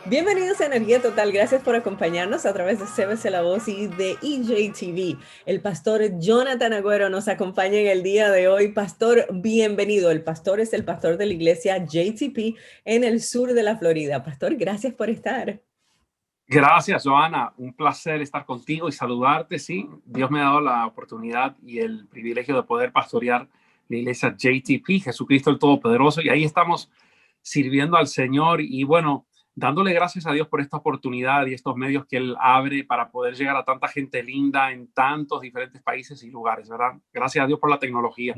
Bienvenidos a Energía Total, gracias por acompañarnos a través de CBC La Voz y de EJTV. El pastor Jonathan Agüero nos acompaña en el día de hoy. Pastor, bienvenido. El pastor es el pastor de la iglesia JTP en el sur de la Florida. Pastor, gracias por estar. Gracias, Joana. Un placer estar contigo y saludarte. Sí, Dios me ha dado la oportunidad y el privilegio de poder pastorear la iglesia JTP, Jesucristo el Todopoderoso, y ahí estamos sirviendo al Señor y bueno, dándole gracias a Dios por esta oportunidad y estos medios que Él abre para poder llegar a tanta gente linda en tantos diferentes países y lugares, ¿verdad? Gracias a Dios por la tecnología.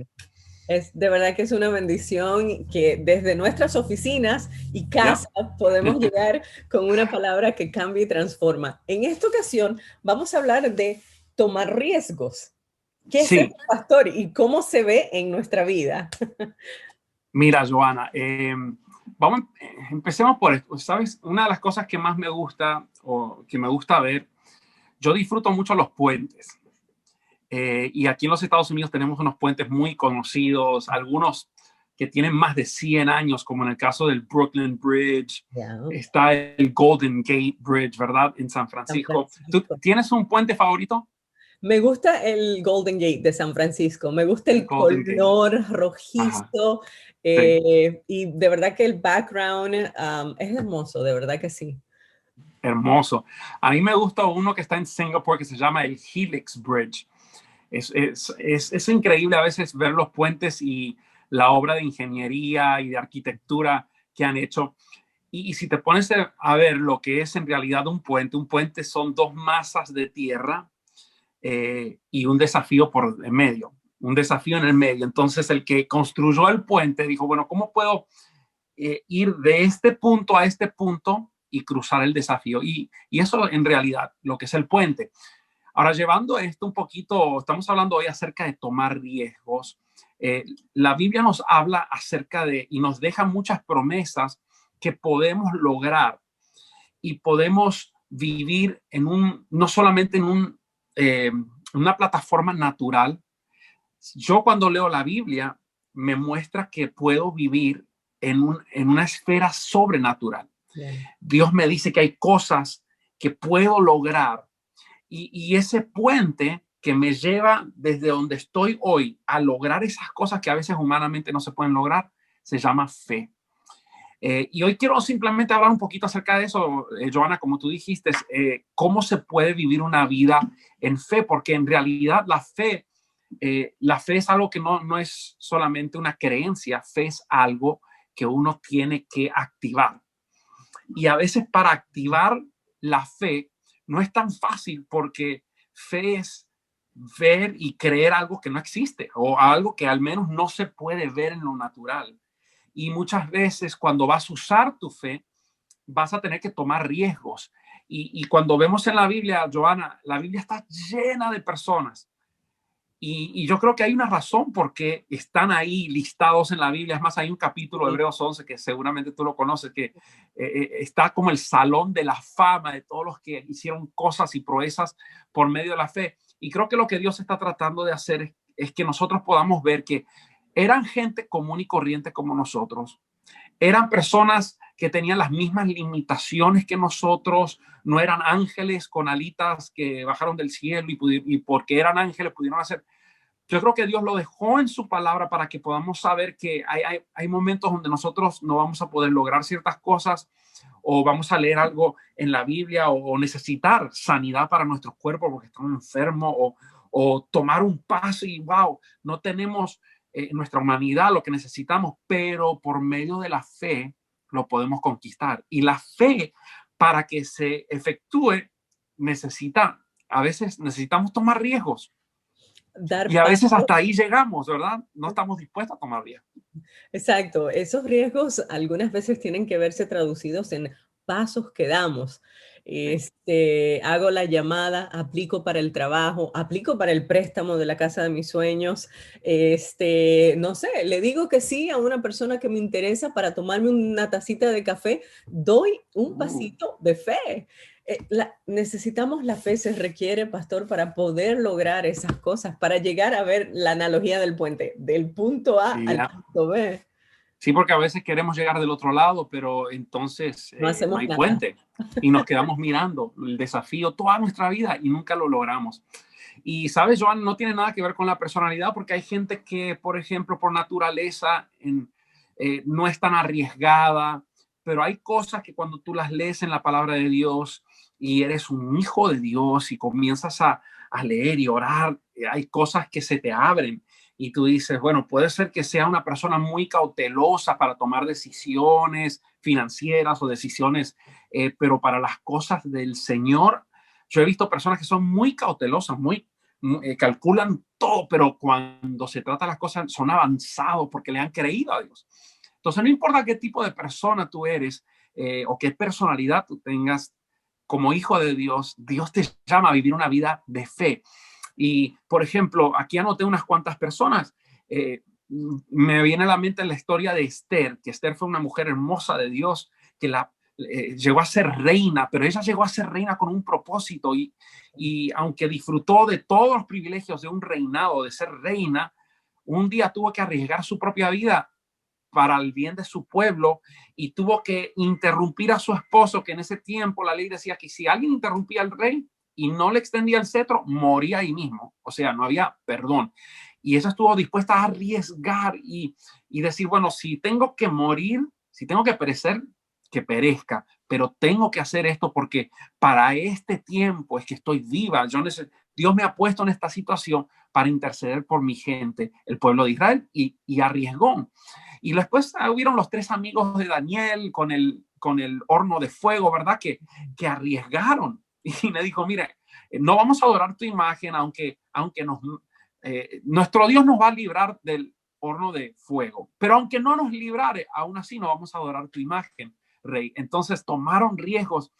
Es de verdad que es una bendición que desde nuestras oficinas y casa podemos llegar con una palabra que cambia y transforma. En esta ocasión vamos a hablar de tomar riesgos. ¿Qué es esto, pastor? ¿Y cómo se ve en nuestra vida? Mira, Joana, empecemos por esto. ¿Sabes? Una de las cosas que más me gusta o que me gusta ver, yo disfruto mucho los puentes. Y aquí en los Estados Unidos tenemos unos puentes muy conocidos, algunos que tienen más de 100 años, como en el caso del Brooklyn Bridge. Está el Golden Gate Bridge, ¿verdad? En San Francisco. ¿Tú tienes un puente favorito? Me gusta el Golden Gate de San Francisco. Me gusta el color rojizo. Y de verdad que el background es hermoso, de verdad que sí. Hermoso. A mí me gusta uno que está en Singapur que se llama el Helix Bridge. Es increíble a veces ver los puentes y la obra de ingeniería y de arquitectura que han hecho. Y si te pones a ver lo que es en realidad un puente son dos masas de tierra y un desafío por el medio, un desafío en el medio. Entonces el que construyó el puente dijo, bueno, ¿cómo puedo ir de este punto a este punto y cruzar el desafío? Y eso en realidad lo que es el puente. Ahora, llevando esto un poquito, estamos hablando hoy acerca de tomar riesgos. La Biblia nos habla acerca de y nos deja muchas promesas que podemos lograr y podemos vivir no solamente en una plataforma natural. Yo cuando leo la Biblia me muestra que puedo vivir en una esfera sobrenatural. Dios me dice que hay cosas que puedo lograr. Y ese puente que me lleva desde donde estoy hoy a lograr esas cosas que a veces humanamente no se pueden lograr, se llama fe. Y hoy quiero simplemente hablar un poquito acerca de eso, Joana, como tú dijiste, cómo se puede vivir una vida en fe, porque en realidad la fe es algo que no es solamente una creencia, fe es algo que uno tiene que activar. Y a veces para activar la fe no es tan fácil porque fe es ver y creer algo que no existe o algo que al menos no se puede ver en lo natural. Y muchas veces cuando vas a usar tu fe, vas a tener que tomar riesgos. Y cuando vemos en la Biblia, Joana, la Biblia está llena de personas. Y yo creo que hay una razón por qué están ahí listados en la Biblia. Es más, hay un capítulo de Hebreos 11 que seguramente tú lo conoces, que está como el salón de la fama de todos los que hicieron cosas y proezas por medio de la fe. Y creo que lo que Dios está tratando de hacer es que nosotros podamos ver que eran gente común y corriente como nosotros. Eran personas que tenían las mismas limitaciones que nosotros, no eran ángeles con alitas que bajaron del cielo y porque eran ángeles pudieron hacer. Yo creo que Dios lo dejó en su palabra para que podamos saber que hay momentos donde nosotros no vamos a poder lograr ciertas cosas o vamos a leer algo en la Biblia o necesitar sanidad para nuestros cuerpos porque estamos enfermos o tomar un paso y wow, no tenemos nuestra humanidad lo que necesitamos, pero por medio de la fe lo podemos conquistar. Y la fe, para que se efectúe, a veces necesitamos tomar riesgos. Y a veces hasta ahí llegamos, ¿verdad? No estamos dispuestos a tomar riesgos. Exacto. Esos riesgos algunas veces tienen que verse traducidos en pasos que damos. Hago la llamada, aplico para el trabajo, aplico para el préstamo de la casa de mis sueños. No sé, le digo que sí a una persona que me interesa para tomarme una tacita de café, doy un pasito de fe. Necesitamos la fe, se requiere, pastor, para poder lograr esas cosas, para llegar a ver la analogía del puente, del punto A Sí, al punto B. sí, porque a veces queremos llegar del otro lado, pero entonces No no hacemos hay nada. puente y nos quedamos mirando el desafío toda nuestra vida y nunca lo logramos. Y sabes, Joan, no tiene nada que ver con la personalidad, porque hay gente que, por ejemplo, por naturaleza no es tan arriesgada, pero hay cosas que cuando tú las lees en la palabra de Dios y eres un hijo de Dios y comienzas a leer y orar, hay cosas que se te abren y tú dices, bueno, puede ser que sea una persona muy cautelosa para tomar decisiones financieras o decisiones, pero para las cosas del Señor, yo he visto personas que son muy cautelosas, calculan todo, pero cuando se trata de las cosas son avanzados porque le han creído a Dios. Entonces, no importa qué tipo de persona tú eres o qué personalidad tú tengas, como hijo de Dios, Dios te llama a vivir una vida de fe. Y, por ejemplo, aquí anoté unas cuantas personas. Me viene a la mente la historia de Esther, que Esther fue una mujer hermosa de Dios, que llegó a ser reina, pero ella llegó a ser reina con un propósito y aunque disfrutó de todos los privilegios de un reinado, de ser reina, un día tuvo que arriesgar su propia vida para el bien de su pueblo y tuvo que interrumpir a su esposo, que en ese tiempo la ley decía que si alguien interrumpía al rey y no le extendía el cetro, moría ahí mismo. O sea, no había perdón. Y ella estuvo dispuesta a arriesgar y decir, bueno, si tengo que morir, si tengo que perecer, que perezca, pero tengo que hacer esto porque para este tiempo es que estoy viva. Dios me ha puesto en esta situación para interceder por mi gente, el pueblo de Israel, y arriesgó. Y después hubieron los tres amigos de Daniel con el horno de fuego, ¿verdad? Que arriesgaron. Y le dijo, mire, no vamos a adorar tu imagen, aunque nuestro Dios nos va a librar del horno de fuego. Pero aunque no nos librare, aún así no vamos a adorar tu imagen, rey. Entonces tomaron riesgos.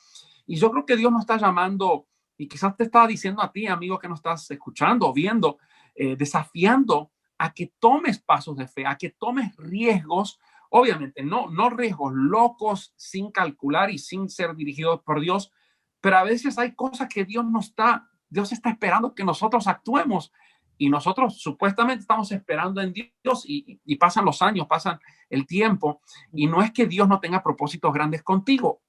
Y yo creo que Dios nos está llamando, y quizás te está diciendo a ti, amigo, que nos estás escuchando, viendo, desafiando a que tomes pasos de fe, a que tomes riesgos, obviamente no riesgos locos, sin calcular y sin ser dirigidos por Dios, pero a veces hay cosas que Dios está esperando que nosotros actuemos y nosotros supuestamente estamos esperando en Dios y pasan los años, pasan el tiempo y no es que Dios no tenga propósitos grandes contigo.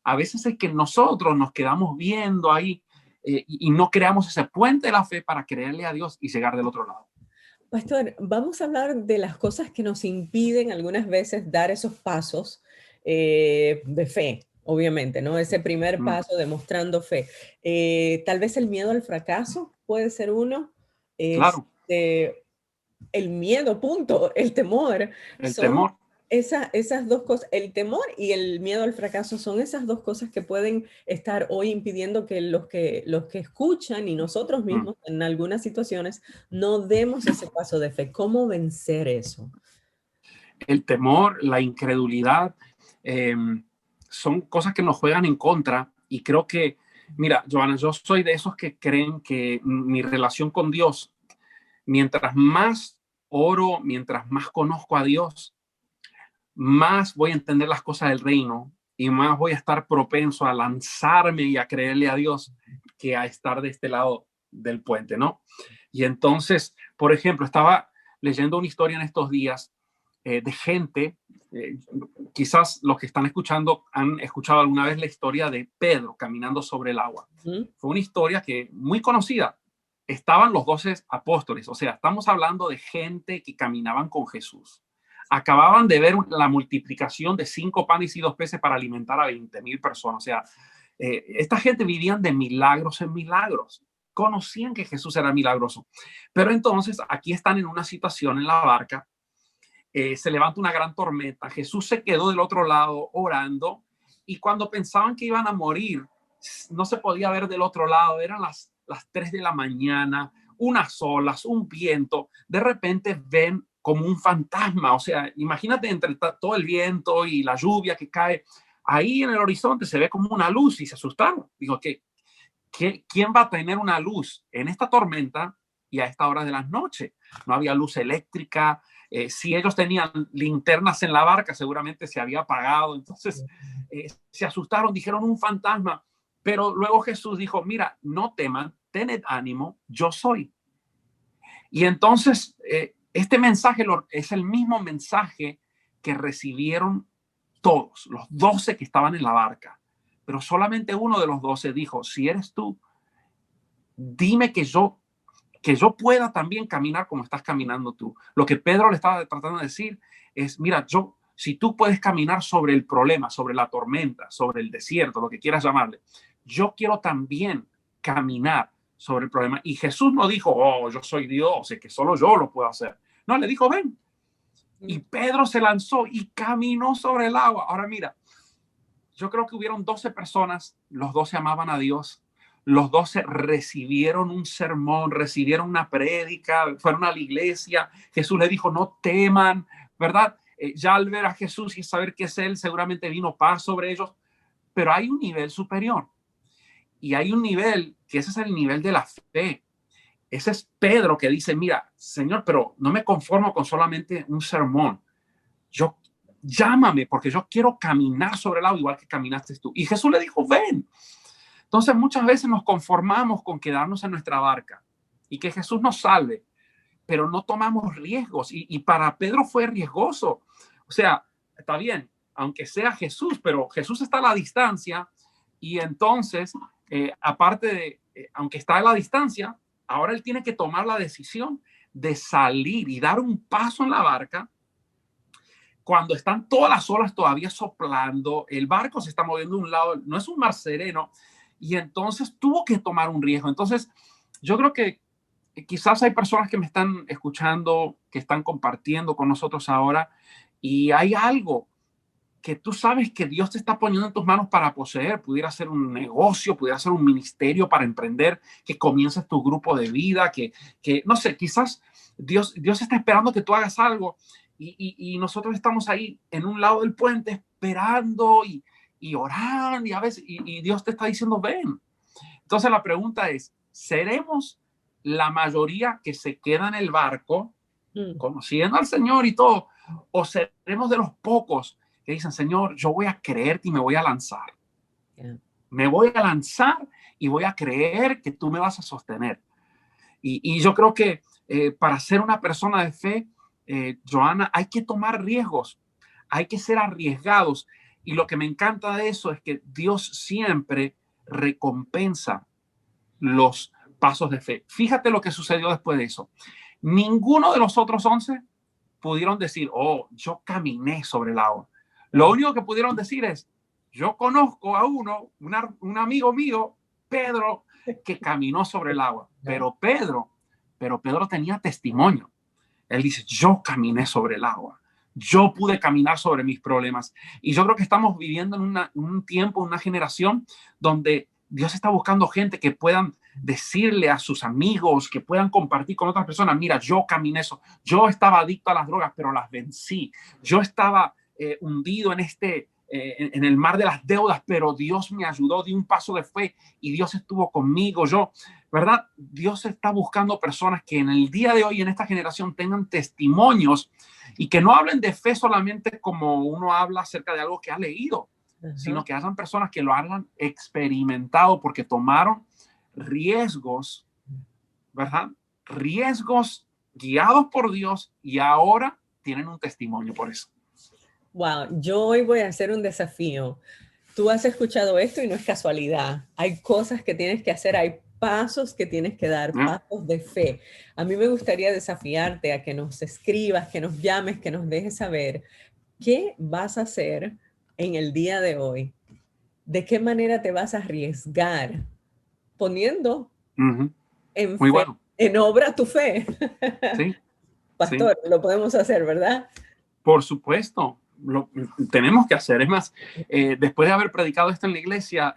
A veces es que nosotros nos quedamos viendo ahí y no creamos ese puente de la fe para creerle a Dios y llegar del otro lado. Pastor, vamos a hablar de las cosas que nos impiden algunas veces dar esos pasos de fe, obviamente, ¿no? Ese primer paso demostrando fe. Tal vez el miedo al fracaso puede ser uno. Claro, Este, el miedo, punto, el temor, el son temor. esas dos cosas, el temor y el miedo al fracaso son esas dos cosas que pueden estar hoy impidiendo que los que escuchan y nosotros Mm. mismos en algunas situaciones no demos ese paso de fe. ¿Cómo vencer eso? El temor, la incredulidad, eh, son cosas que nos juegan en contra y creo que, mira, Joana, yo soy de esos que creen que mi relación con Dios, mientras más oro, mientras más conozco a Dios, más voy a entender las cosas del reino y más voy a estar propenso a lanzarme y a creerle a Dios que a estar de este lado del puente, ¿no? Y entonces, por ejemplo, estaba leyendo una historia en estos días de gente, eh, quizás los que están escuchando han escuchado alguna vez la historia de Pedro caminando sobre el agua. ¿Mm? Fue una historia que muy conocida. Estaban los 12 apóstoles, o sea, estamos hablando de gente que caminaban con Jesús. Acababan de ver la multiplicación de 5 panes y 2 peces para alimentar a 20,000 personas. O sea, esta gente vivían de milagros en milagros. Conocían que Jesús era milagroso. Pero entonces aquí están en una situación en la barca. Se levanta una gran tormenta. Jesús se quedó del otro lado orando. Y cuando pensaban que iban a morir, no se podía ver del otro lado. Eran las 3 de la mañana, unas olas, un viento. De repente ven como un fantasma. O sea, imagínate entre todo el viento y la lluvia que cae. Ahí en el horizonte se ve como una luz y se asustaron. Digo, ¿quién va a tener una luz en esta tormenta y a esta hora de la noche? No había luz eléctrica. Si ellos tenían linternas en la barca, seguramente se había apagado. Entonces se asustaron, dijeron un fantasma. Pero luego Jesús dijo, mira, no teman, tened ánimo, yo soy. Y entonces este mensaje es el mismo mensaje que recibieron todos, los 12 que estaban en la barca. Pero solamente uno de los 12 dijo, si eres tú, dime que yo pueda también caminar como estás caminando tú. Lo que Pedro le estaba tratando de decir es, mira, si tú puedes caminar sobre el problema, sobre la tormenta, sobre el desierto, lo que quieras llamarle, yo quiero también caminar sobre el problema. Y Jesús no dijo, oh, yo soy Dios, es que solo yo lo puedo hacer. No, le dijo, ven. Y Pedro se lanzó y caminó sobre el agua. Ahora mira, yo creo que hubieron 12 personas, los 12 amaban a Dios, los 12 recibieron un sermón, recibieron una prédica, fueron a la iglesia, Jesús le dijo, no teman, ¿verdad? Ya al ver a Jesús y saber que es Él, seguramente vino paz sobre ellos, pero hay un nivel superior. Y hay un nivel, que ese es el nivel de la fe. Ese es Pedro que dice, mira, Señor, pero no me conformo con solamente un sermón. Llámame porque yo quiero caminar sobre el agua igual que caminaste tú. Y Jesús le dijo, ven. Entonces muchas veces nos conformamos con quedarnos en nuestra barca y que Jesús nos salve, pero no tomamos riesgos. Y para Pedro fue riesgoso. O sea, está bien, aunque sea Jesús, pero Jesús está a la distancia y entonces, aparte de, aunque está a la distancia, ahora él tiene que tomar la decisión de salir y dar un paso en la barca cuando están todas las olas todavía soplando, el barco se está moviendo de un lado, no es un mar sereno, y entonces tuvo que tomar un riesgo. Entonces, yo creo que quizás hay personas que me están escuchando, que están compartiendo con nosotros ahora, y hay algo que tú sabes que Dios te está poniendo en tus manos para poseer. Pudiera ser un negocio, pudiera ser un ministerio para emprender, que comiences tu grupo de vida, que no sé, quizás Dios está esperando que tú hagas algo y nosotros estamos ahí en un lado del puente esperando y orando y a veces y Dios te está diciendo ven. Entonces la pregunta es, ¿seremos la mayoría que se queda en el barco conociendo al Señor y todo, o seremos de los pocos que dicen, Señor, yo voy a creerte y me voy a lanzar? Me voy a lanzar y voy a creer que tú me vas a sostener. Y yo creo que para ser una persona de fe, Johanna, hay que tomar riesgos, hay que ser arriesgados. Y lo que me encanta de eso es que Dios siempre recompensa los pasos de fe. Fíjate lo que sucedió después de eso. Ninguno de los otros 11 pudieron decir, oh, yo caminé sobre el agua. Lo único que pudieron decir es, yo conozco a un amigo mío, Pedro, que caminó sobre el agua. Pero Pedro tenía testimonio. Él dice, yo caminé sobre el agua. Yo pude caminar sobre mis problemas. Y yo creo que estamos viviendo en un tiempo, una generación donde Dios está buscando gente que puedan decirle a sus amigos, que puedan compartir con otras personas, mira, yo caminé eso, yo estaba adicto a las drogas, pero las vencí. Yo estaba hundido en el mar de las deudas, pero Dios me ayudó, di un paso de fe y Dios estuvo conmigo. ¿Verdad? Dios está buscando personas que en el día de hoy, en esta generación, tengan testimonios y que no hablen de fe solamente como uno habla acerca de algo que ha leído, sino que hayan personas que lo hayan experimentado porque tomaron riesgos, ¿verdad? Riesgos guiados por Dios y ahora tienen un testimonio por eso. Wow, yo hoy voy a hacer un desafío. Tú has escuchado esto y no es casualidad. Hay cosas que tienes que hacer, hay pasos que tienes que dar, pasos de fe. A mí me gustaría desafiarte a que nos escribas, que nos llames, que nos dejes saber qué vas a hacer en el día de hoy. ¿De qué manera te vas a arriesgar poniendo en Muy fe, bueno. en obra tu fe? Sí. Pastor, sí. Lo podemos hacer, ¿verdad? Por supuesto, lo tenemos que hacer. Es más, después de haber predicado esto en la iglesia,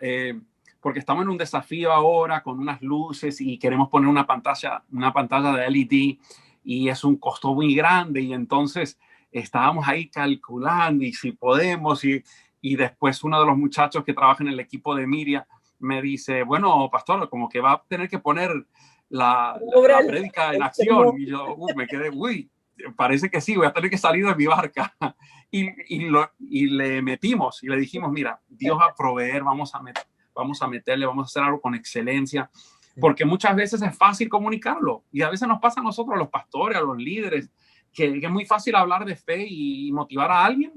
porque estamos en un desafío ahora con unas luces y queremos poner una pantalla de LED y es un costo muy grande y entonces estábamos ahí calculando y si podemos y después uno de los muchachos que trabaja en el equipo de Miria me dice, bueno, pastor, como que va a tener que poner la prédica en acción y yo me quedé, parece que sí, voy a tener que salir de mi barca. Y le metimos y le dijimos, mira, Dios va a proveer, vamos vamos a meterle, vamos a hacer algo con excelencia, porque muchas veces es fácil comunicarlo y a veces nos pasa a nosotros, a los pastores, a los líderes, que es muy fácil hablar de fe y motivar a alguien,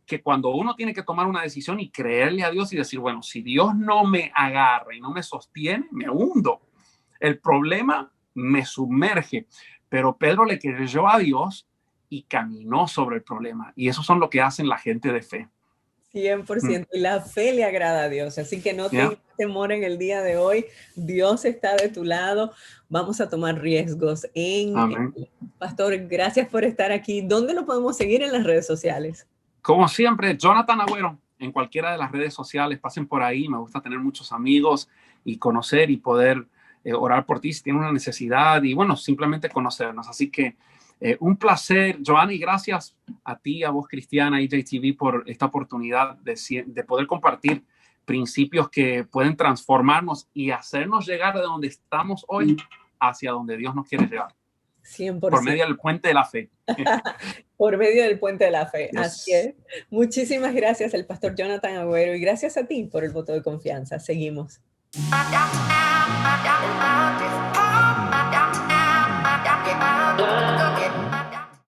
que cuando uno tiene que tomar una decisión y creerle a Dios y decir, bueno, si Dios no me agarra y no me sostiene, me hundo. El problema me sumerge. Pero Pedro le creyó a Dios y caminó sobre el problema. Y eso son lo que hacen la gente de fe. 100%. Y la fe le agrada a Dios. Así que no ¿Ya? tengas temor en el día de hoy. Dios está de tu lado. Vamos a tomar riesgos en Amén. él. Pastor, gracias por estar aquí. ¿Dónde lo podemos seguir en las redes sociales? Como siempre, Jonathan Agüero, en cualquiera de las redes sociales, pasen por ahí. Me gusta tener muchos amigos y conocer y poder orar por ti si tienen una necesidad y bueno, simplemente conocernos. Así que un placer, Joanny, y gracias a ti, a vos, Cristiana, y JTV, por esta oportunidad de poder compartir principios que pueden transformarnos y hacernos llegar de donde estamos hoy hacia donde Dios nos quiere llevar. 100%. Por medio del puente de la fe. Por medio del puente de la fe. Yes. Así es. Muchísimas gracias al pastor Jonathan Agüero y gracias a ti por el voto de confianza. Seguimos.